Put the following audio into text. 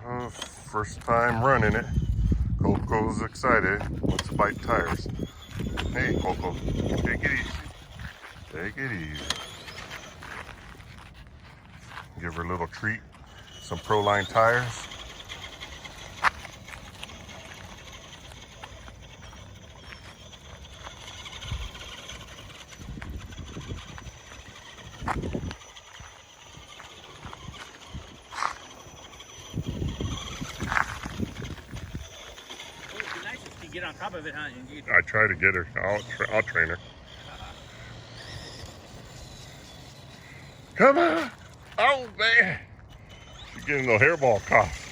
First time running it. Coco's excited. Wants to bite tires. Hey, Coco, take it easy. Take it easy. Give her a little treat. Some Proline tires. Get on top of it, huh? I try to get her. I'll train her. Come on! Oh man! She's getting a hairball cough.